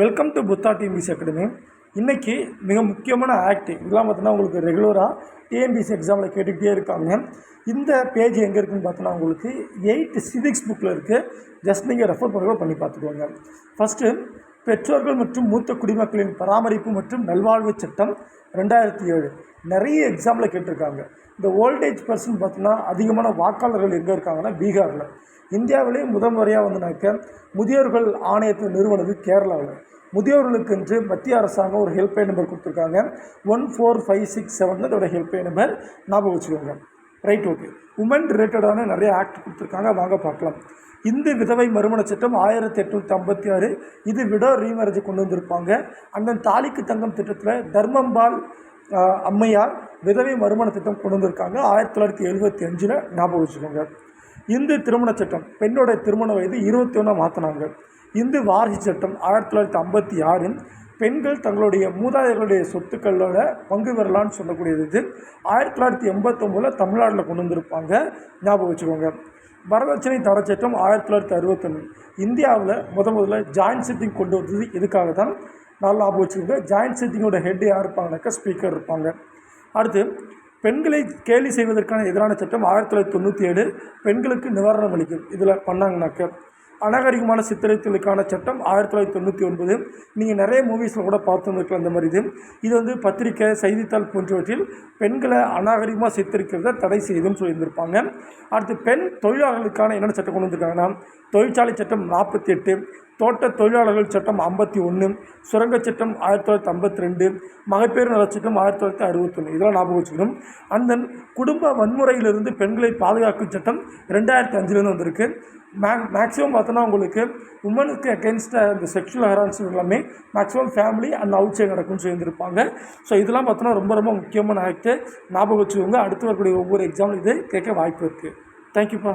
Welcome to Buddha TNPSC academy. இன்றைக்கி மிக முக்கியமான ஆக்ட் இதெல்லாம் பார்த்தீங்கன்னா உங்களுக்கு ரெகுலராக டிஎன்பிசி எக்ஸாமில் கேட்டுக்கிட்டே இருக்காங்க. இந்த பேஜ் எங்கே இருக்குதுன்னு பார்த்தோன்னா உங்களுக்கு 8 சிவிக்ஸ் புக்கில் இருக்குது. ஜஸ்ட் நீங்கள் ரெஃபர் பண்ணி பார்த்துக்கோங்க. ஃபஸ்ட்டு பெற்றோர்கள் மற்றும் மூத்த குடிமக்களின் பராமரிப்பு மற்றும் நல்வாழ்வு சட்டம் 2007 நிறைய எக்ஸாமில் கேட்டிருக்காங்க. இந்த ஓல்டேஜ் பர்சன் பார்த்தோன்னா அதிகமான வாக்காளர்கள் எங்கே இருக்காங்கன்னா பீகாரில். இந்தியாவிலே முதல் முறையாக வந்துனாக்க முதியோர்கள் ஆணையத்தை நிறுவனது கேரளாவில். முதியோர்களுக்கு மத்திய அரசாங்கம் ஒரு ஹெல்ப்லைன் நம்பர் கொடுத்துருக்காங்க. 14567 அதோட ஹெல்ப்லைன் நம்பர் ஞாபகம் வச்சுக்கோங்க. Right, okay. உமன் ரிலேட்டடான நிறைய ஆக்ட் கொடுத்துருக்காங்க, வாங்க பார்க்கலாம். இந்து விதவை மறுமண சட்டம் 1856. இது விடோ ரீமேரேஜ் கொண்டு வந்திருப்பாங்க. அந்த தாலிக்கு தங்கம் திட்டத்தில் தர்மம்பால் அம்மையார் விதவை மறுமண திட்டம் கொண்டு வந்திருக்காங்க 1975 ஞாபகம் வச்சுக்கோங்க. இந்து திருமண சட்டம் பெண்ணோட திருமண வயது 21 மாற்றினாங்க. இந்து வாரிசு சட்டம் 1956 பெண்கள் தங்களுடைய மூதாதையர்களுடைய சொத்துக்களோட பங்கு பெறலான்னு சொல்லக்கூடியது. இது 1989 தமிழ்நாட்டில் கொண்டு வந்திருப்பாங்க, ஞாபகம் வச்சுக்கோங்க. வரதட்சணை தடை சட்டம் 1961 இந்தியாவில் முதல்ல ஜாயின்ட் சிட்டிங் கொண்டு வந்தது. இதுக்காக தான் நல்லா ஞாபகம் வச்சுக்கோங்க. ஜாயின்ட் சிட்டிங்கோட ஹெட் யார் இருப்பாங்கனாக்கா ஸ்பீக்கர் இருப்பாங்க. அடுத்து பெண்களை கேலி செய்வதற்கான எதிரான சட்டம் 1997 பெண்களுக்கு நிவாரணம் அளிக்கும். இதில் பண்ணாங்கனாக்க அநாகரிகமான சித்தரித்தலுக்கான சட்டம் 1999. நீங்கள் நிறைய மூவிஸில் கூட பார்த்துருந்துருக்கலாம் இந்த மாதிரி. இது பத்திரிக்கை செய்தித்தாள் போன்றவற்றில் பெண்களை அநாகரிகமாக சித்தரிக்கிறத தடை செய்துன்னு சொல்லியிருந்திருப்பாங்க. அடுத்து பெண் தொழிலாளர்களுக்கான என்னென்ன சட்டம் கொண்டு வந்திருக்காங்கன்னா தொழிற்சாலை சட்டம் 48, தோட்ட தொழிலாளர்கள் சட்டம் 51, சுரங்க சட்டம் 1952, மகப்பேறு நல சட்டம் 1961. இதெல்லாம் ஞாபகம் வச்சுக்கணும். அந்த குடும்ப வன்முறையிலிருந்து பெண்களை பாதுகாக்கும் சட்டம் 2005 வந்திருக்கு. மேக்ஸிமம் பார்த்தோன்னா உங்களுக்கு உமனுக்கு அகென்ஸ்டாக இந்த செக்ஷுவல் ஹராஸ்மெண்ட் எல்லாமே maximum family and out side நடக்கும்னு சொல்லியிருந்திருப்பாங்க. ஸோ இதெல்லாம் பார்த்தோன்னா ரொம்ப ரொம்ப முக்கியமான ஆக்ட்டு, ஞாபகம் வச்சுக்கோங்க. அடுத்து வரக்கூடிய ஒவ்வொரு எக்ஸாம்பிள் இது கேட்க வாய்ப்பு இருக்குது. தேங்க்யூப்பா.